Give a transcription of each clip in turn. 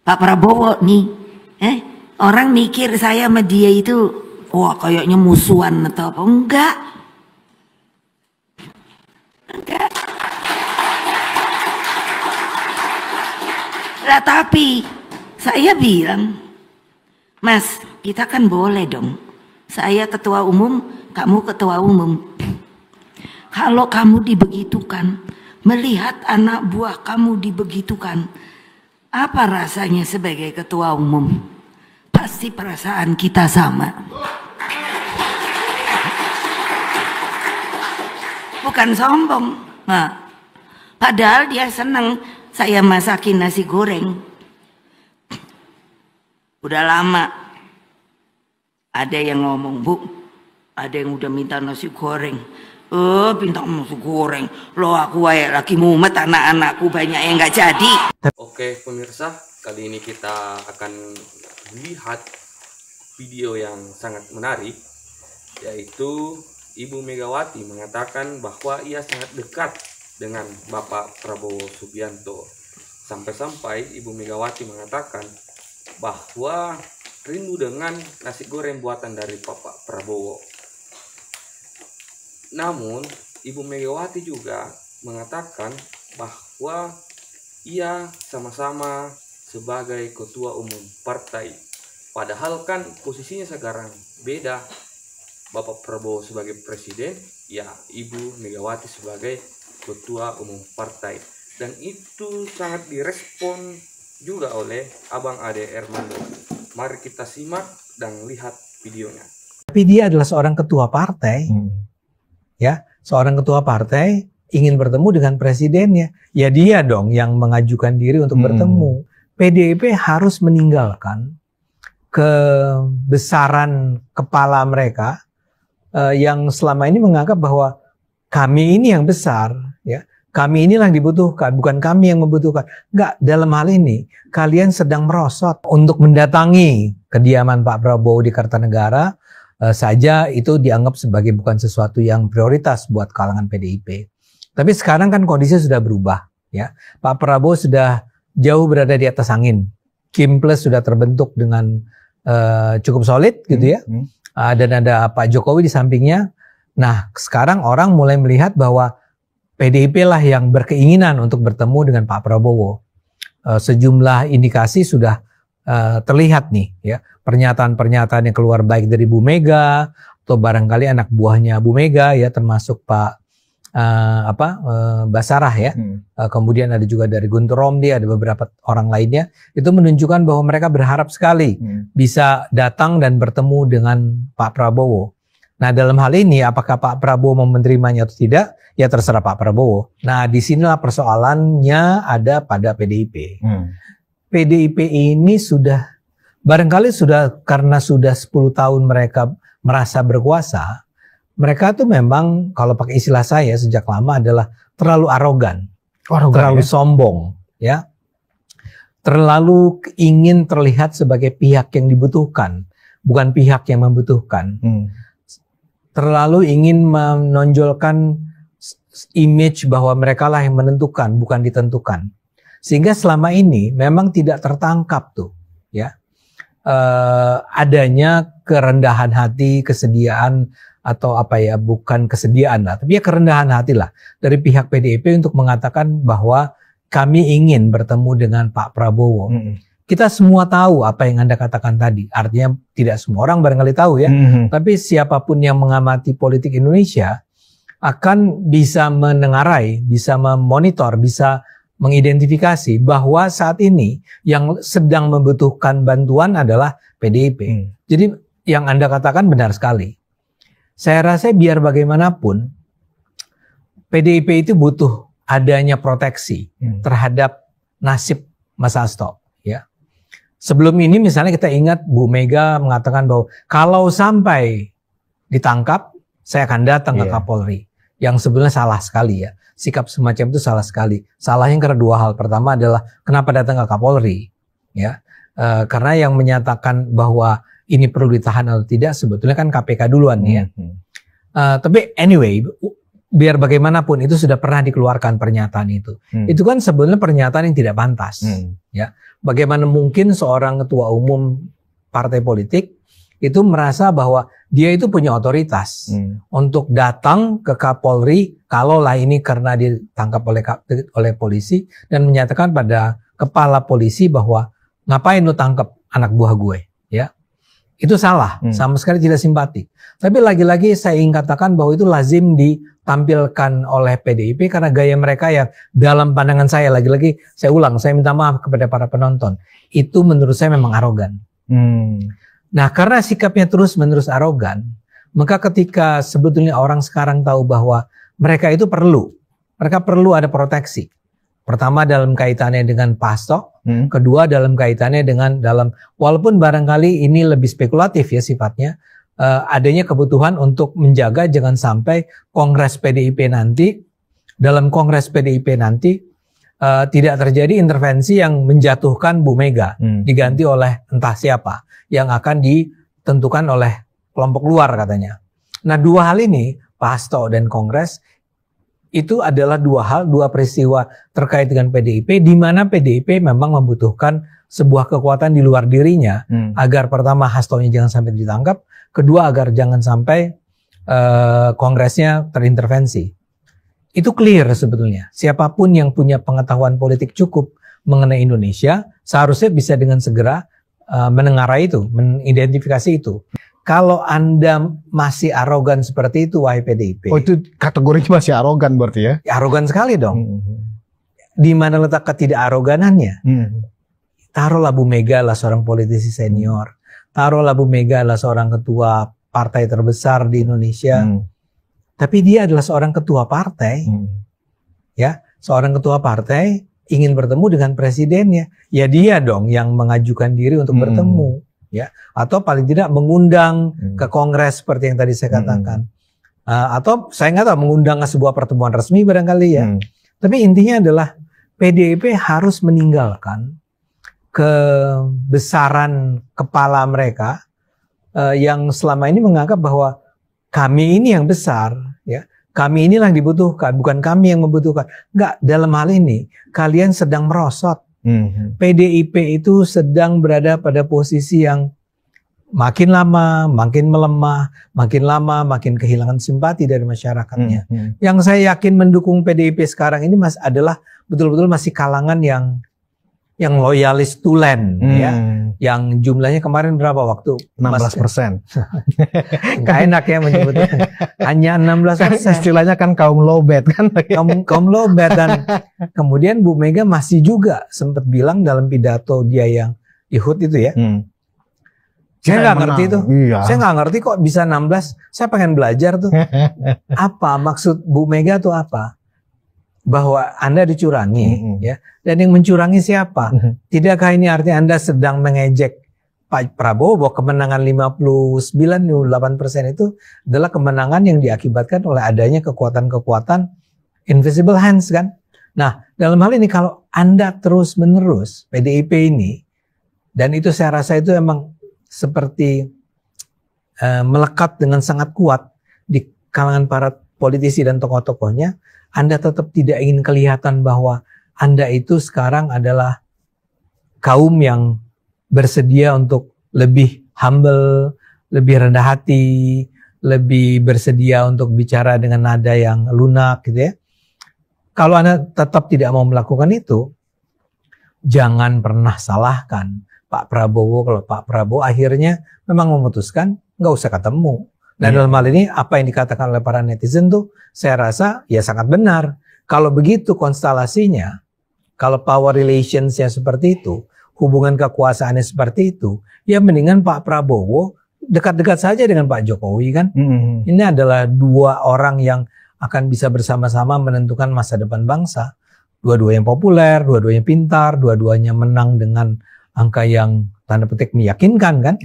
Pak Prabowo nih, orang mikir saya sama dia itu, wah kayaknya musuhan atau apa? Enggak. Lah tapi saya bilang, Mas, kita kan boleh dong. Saya ketua umum, kamu ketua umum. Kalau kamu dibegitukan, melihat anak buah kamu dibegitukan, apa rasanya sebagai ketua umum? Pasti perasaan kita sama. Bukan sombong. Nah, padahal dia senang saya masakin nasi goreng. Udah lama ada yang ngomong, Bu, ada yang udah minta nasi goreng. Minta nasi goreng. Loh aku lagi mumet, anak-anakku banyak yang nggak jadi. Oke pemirsa, kali ini kita akan lihat video yang sangat menarik, yaitu Ibu Megawati mengatakan bahwa ia sangat dekat dengan Bapak Prabowo Subianto. Sampai-sampai Ibu Megawati mengatakan bahwa rindu dengan nasi goreng buatan dari Bapak Prabowo. Namun Ibu Megawati juga mengatakan bahwa ia sama-sama sebagai ketua umum partai. Padahal kan posisinya sekarang beda. Bapak Prabowo sebagai presiden, ya Ibu Megawati sebagai ketua umum partai. Dan itu sangat direspon juga oleh Abang Ade Armando. Mari kita simak dan lihat videonya. Tapi dia adalah seorang ketua partai, ya, seorang ketua partai ingin bertemu dengan presidennya, ya dia dong yang mengajukan diri untuk bertemu. PDIP harus meninggalkan kebesaran kepala mereka yang selama ini menganggap bahwa kami ini yang besar, ya. Kami inilah yang dibutuhkan, bukan kami yang membutuhkan. Enggak, dalam hal ini kalian sedang merosot untuk mendatangi kediaman Pak Prabowo di Kartanegara saja itu dianggap sebagai bukan sesuatu yang prioritas buat kalangan PDIP. Tapi sekarang kan kondisi sudah berubah, ya. Pak Prabowo sudah jauh berada di atas angin. Kim Plus sudah terbentuk dengan cukup solid gitu ya. Dan ada Pak Jokowi di sampingnya. Nah, sekarang orang mulai melihat bahwa PDIP lah yang berkeinginan untuk bertemu dengan Pak Prabowo. Sejumlah indikasi sudah terlihat nih, ya, pernyataan-pernyataan yang keluar baik dari Bu Mega atau barangkali anak buahnya Bu Mega, ya, termasuk Pak Basarah, ya. Kemudian ada juga dari Guntur Romli, ada beberapa orang lainnya. Itu menunjukkan bahwa mereka berharap sekali bisa datang dan bertemu dengan Pak Prabowo. Nah, dalam hal ini apakah Pak Prabowo mau menerimanya atau tidak, ya terserah Pak Prabowo. Nah, disinilah persoalannya ada pada PDIP. PDIP ini sudah, barangkali sudah, karena sudah 10 tahun mereka merasa berkuasa, mereka tuh memang, kalau pakai istilah saya sejak lama adalah terlalu arogan, terlalu sombong, ya. Terlalu ingin terlihat sebagai pihak yang dibutuhkan, bukan pihak yang membutuhkan. Terlalu ingin menonjolkan image bahwa mereka lah yang menentukan, bukan ditentukan. Sehingga selama ini memang tidak tertangkap tuh, ya, adanya kerendahan hati, kesediaan, atau apa ya, bukan kesediaan lah, tapi ya kerendahan hati lah dari pihak PDIP untuk mengatakan bahwa kami ingin bertemu dengan Pak Prabowo. Kita semua tahu apa yang Anda katakan tadi. Artinya tidak semua orang barangkali tahu, ya. Tapi siapapun yang mengamati politik Indonesia akan bisa menengarai, bisa memonitor, bisa mengidentifikasi bahwa saat ini yang sedang membutuhkan bantuan adalah PDIP. Jadi yang Anda katakan benar sekali. Saya rasa biar bagaimanapun PDIP itu butuh adanya proteksi terhadap nasib Mas Hasto, ya. Sebelum ini misalnya kita ingat Bu Mega mengatakan bahwa kalau sampai ditangkap saya akan datang ke Kapolri. Yang sebenarnya salah sekali, ya. Sikap semacam itu salah sekali. Salahnya karena dua hal. Pertama adalah kenapa datang ke Kapolri, ya. Karena yang menyatakan bahwa ini perlu ditahan atau tidak sebetulnya kan KPK duluan, ya. Tapi anyway, biar bagaimanapun itu sudah pernah dikeluarkan pernyataan itu. Itu kan sebenarnya pernyataan yang tidak pantas. Ya, bagaimana mungkin seorang ketua umum partai politik itu merasa bahwa dia itu punya otoritas untuk datang ke Kapolri kalaulah ini karena ditangkap oleh polisi dan menyatakan pada kepala polisi bahwa ngapain lu tangkap anak buah gue, ya. Itu salah, sama sekali tidak simpatik. Tapi lagi-lagi saya ingin katakan bahwa itu lazim ditampilkan oleh PDIP karena gaya mereka yang dalam pandangan saya, lagi-lagi saya ulang, saya minta maaf kepada para penonton, itu menurut saya memang arogan. Nah, karena sikapnya terus-menerus arogan, maka ketika sebetulnya orang sekarang tahu bahwa mereka itu mereka perlu ada proteksi. Pertama dalam kaitannya dengan Pasto, kedua dalam kaitannya dengan walaupun barangkali ini lebih spekulatif ya sifatnya, adanya kebutuhan untuk menjaga jangan sampai Kongres PDIP nanti, dalam Kongres PDIP nanti tidak terjadi intervensi yang menjatuhkan Bu Mega, diganti oleh entah siapa, yang akan ditentukan oleh kelompok luar katanya. Nah, dua hal ini, Pasto dan Kongres, itu adalah dua peristiwa terkait dengan PDIP, di mana PDIP memang membutuhkan sebuah kekuatan di luar dirinya, agar pertama Hastonya jangan sampai ditangkap, kedua agar jangan sampai Kongresnya terintervensi. Itu clear sebetulnya. Siapapun yang punya pengetahuan politik cukup mengenai Indonesia, seharusnya bisa dengan segera menengarai itu, mengidentifikasi itu. Kalau Anda masih arogan seperti itu, wahai PDIP. Oh, itu kategorinya masih arogan berarti ya? Arogan sekali dong. Di mana letak ketidakaroganannya? Taruhlah Bu Mega adalah seorang politisi senior. Taruhlah Bu Mega adalah seorang ketua partai terbesar di Indonesia. Tapi dia adalah seorang ketua partai. Ya, seorang ketua partai ingin bertemu dengan presidennya. Ya dia dong yang mengajukan diri untuk bertemu. Ya, atau paling tidak mengundang ke Kongres seperti yang tadi saya katakan, atau saya nggak tahu mengundang ke sebuah pertemuan resmi barangkali ya. Tapi intinya adalah PDIP harus meninggalkan kebesaran kepala mereka yang selama ini menganggap bahwa kami ini yang besar, ya, kami inilah yang dibutuhkan, bukan kami yang membutuhkan. Nggak, dalam hal ini kalian sedang merosot. PDIP itu sedang berada pada posisi yang makin lama makin melemah, makin lama makin kehilangan simpati dari masyarakatnya. Yang saya yakin mendukung PDIP sekarang ini adalah betul-betul masih kalangan yang loyalis tulen, ya, yang jumlahnya kemarin berapa waktu? 16%. Nggak enak ya menyebutnya. Hanya 16%. Istilahnya kan kaum lowbat kan. Kaum lowbat. Dan kemudian Bu Mega masih juga sempat bilang dalam pidato dia yang Ihud itu ya. Saya nggak ngerti itu. Iya. Saya nggak ngerti kok bisa 16. Saya pengen belajar tuh. Apa maksud Bu Mega tuh apa? Bahwa Anda dicurangi, ya, dan yang mencurangi siapa? Tidakkah ini artinya Anda sedang mengejek Pak Prabowo bahwa kemenangan 59,8% itu adalah kemenangan yang diakibatkan oleh adanya kekuatan-kekuatan invisible hands kan? Nah, dalam hal ini kalau Anda terus-menerus PDIP ini, dan itu saya rasa itu emang seperti melekat dengan sangat kuat di kalangan para politisi dan tokoh-tokohnya, Anda tetap tidak ingin kelihatan bahwa Anda itu sekarang adalah kaum yang bersedia untuk lebih humble, lebih rendah hati, lebih bersedia untuk bicara dengan nada yang lunak gitu ya. Kalau Anda tetap tidak mau melakukan itu, jangan pernah salahkan Pak Prabowo kalau Pak Prabowo akhirnya memang memutuskan nggak usah ketemu. Dan dalam hal ini apa yang dikatakan oleh para netizen tuh saya rasa ya sangat benar. Kalau begitu konstelasinya, kalau power relationsnya seperti itu, hubungan kekuasaannya seperti itu, ya mendingan Pak Prabowo dekat-dekat saja dengan Pak Jokowi kan. Ini adalah dua orang yang akan bisa bersama-sama menentukan masa depan bangsa. Dua-duanya populer, dua-duanya pintar, dua-duanya menang dengan angka yang tanda petik meyakinkan kan.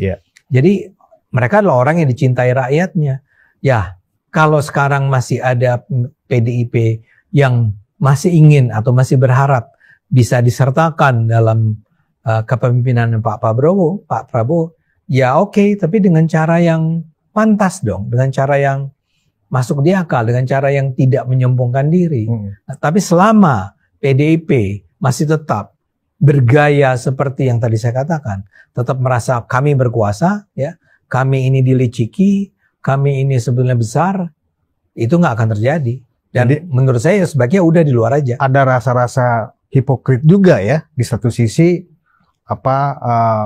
Jadi mereka adalah orang yang dicintai rakyatnya. Ya, kalau sekarang masih ada PDIP yang masih ingin atau masih berharap bisa disertakan dalam kepemimpinan Pak Prabowo, ya oke, tapi dengan cara yang pantas dong, dengan cara yang masuk di akal dengan cara yang tidak menyombongkan diri. Nah, tapi selama PDIP masih tetap bergaya seperti yang tadi saya katakan, tetap merasa kami berkuasa, ya, kami ini diliciki, kami ini sebenarnya besar, itu nggak akan terjadi. Dan jadi, menurut saya sebaiknya udah di luar aja. Ada rasa-rasa hipokrit juga ya, di satu sisi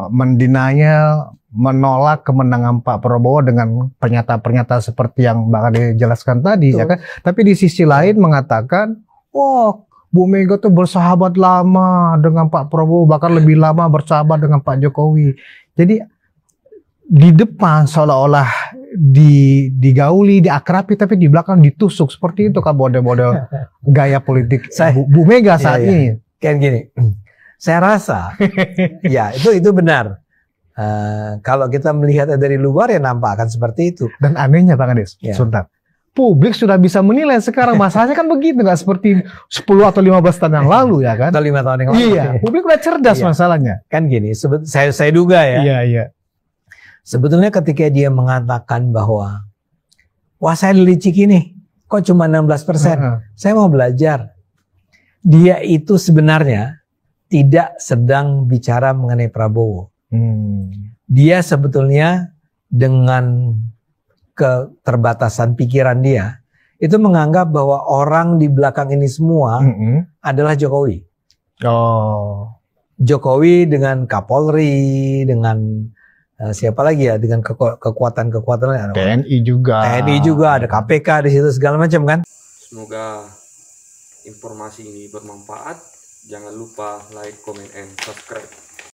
mendenial, menolak kemenangan Pak Prabowo dengan pernyataan-pernyataan seperti yang Bang Ade jelaskan tadi, ya kan? Tapi di sisi lain mengatakan, oh, Bu Mega tuh bersahabat lama dengan Pak Prabowo, bahkan lebih lama bersahabat dengan Pak Jokowi. Jadi di depan seolah-olah digauli, diakrabi, tapi di belakang ditusuk. Seperti itu kan model-model gaya politik Bu Mega saat ini. Kayak gini, saya rasa ya itu benar. Kalau kita melihat dari luar ya nampak akan seperti itu. Dan anehnya Bang Ades, sebentar. Publik sudah bisa menilai sekarang, masalahnya kan begitu, nggak seperti 10 atau 15 tahun yang lalu ya kan? Atau 5 tahun yang lalu. Iya, publik udah cerdas masalahnya. Kan gini, saya duga ya. Iya. Sebetulnya ketika dia mengatakan bahwa, wah saya diliciki nih, kok cuma 16%, saya mau belajar. Dia itu sebenarnya tidak sedang bicara mengenai Prabowo. Dia sebetulnya dengan keterbatasan pikiran dia itu menganggap bahwa orang di belakang ini semua adalah Jokowi. Jokowi dengan Kapolri, dengan siapa lagi ya, dengan kekuatan-kekuatan TNI juga. Ada KPK di situ segala macam kan. Semoga informasi ini bermanfaat. Jangan lupa like, comment, and subscribe.